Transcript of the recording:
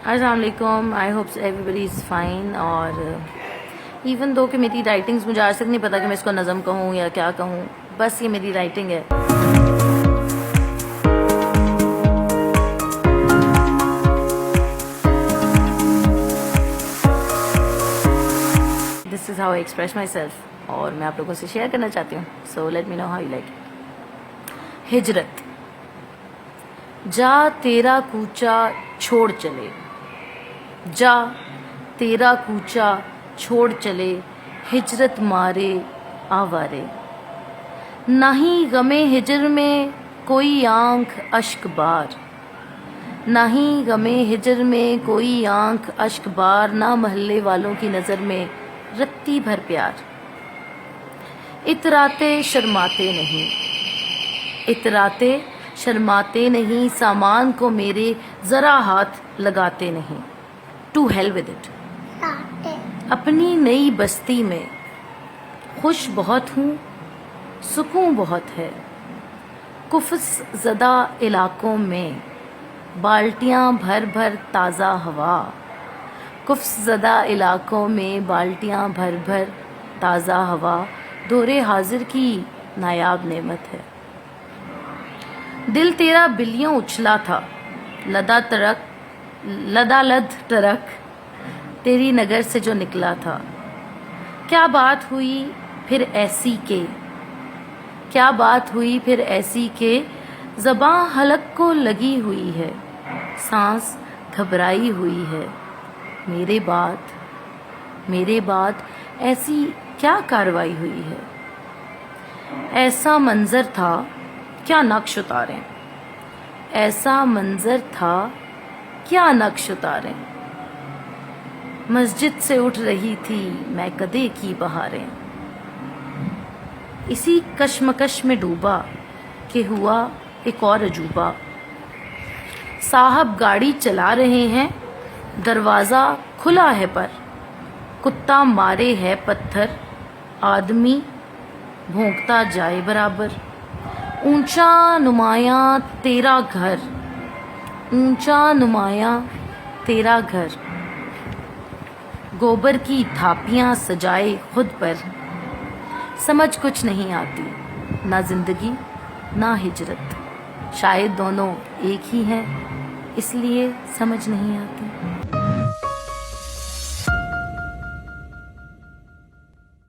अस्सलाम वालेकुम। आई hopes everybody is fine. और इवन दो कि मेरी राइटिंग्स, मुझे आज तक नहीं पता कि मैं इसको नज़म कहूँ या क्या कहूँ, बस ये मेरी राइटिंग है। This is how I express my self और मैं आप लोगों से शेयर करना चाहती हूँ। So let me know how you like it. हिजरत। जा तेरा कूचा छोड़ चले, जा तेरा कूचा छोड़ चले, हिजरत मारे आवारे। नहीं गमे हिजर में कोई आंख अश्क बार, नहीं गमे हिजर में कोई आंख अश्क बार, ना महल्ले वालों की नज़र में रत्ती भर प्यार। इतराते शर्माते नहीं, इतराते शर्माते नहीं, सामान को मेरे ज़रा हाथ लगाते नहीं। To hell with it. अपनी नई बस्ती में खुश बहुत हूँ, सुकून बहुत है। कुफ्स ज़दा इलाकों में बाल्टियाँ भर भर ताज़ा हवा, कुफ्स ज़दा इलाकों में बाल्टियाँ भर भर ताज़ा हवा, दौरे हाजिर की नायाब नेमत है। दिल तेरा बिल्लियों उछला था, लदालद टरक तेरी नगर से जो निकला था। क्या बात हुई फिर ऐसी के, क्या बात हुई फिर ऐसी के, ज़बां हलक को लगी हुई है, सांस घबराई हुई है। मेरे बाद ऐसी क्या कार्रवाई हुई है। ऐसा मंजर था क्या नक्श उतारें, ऐसा मंजर था क्या नक्श उतारें। मस्जिद से उठ रही थी मैं कदे की बहारें, इसी कश्मकश में डूबा कि हुआ एक और अजूबा। साहब गाड़ी चला रहे हैं, दरवाज़ा खुला है पर कुत्ता मारे है पत्थर, आदमी भौंकता जाए बराबर। ऊंचा नुमाया तेरा घर, ऊंचा नुमाया तेरा घर, गोबर की थापियां सजाए खुद पर। समझ कुछ नहीं आती, ना जिंदगी ना हिजरत, शायद दोनों एक ही हैं, इसलिए समझ नहीं आती।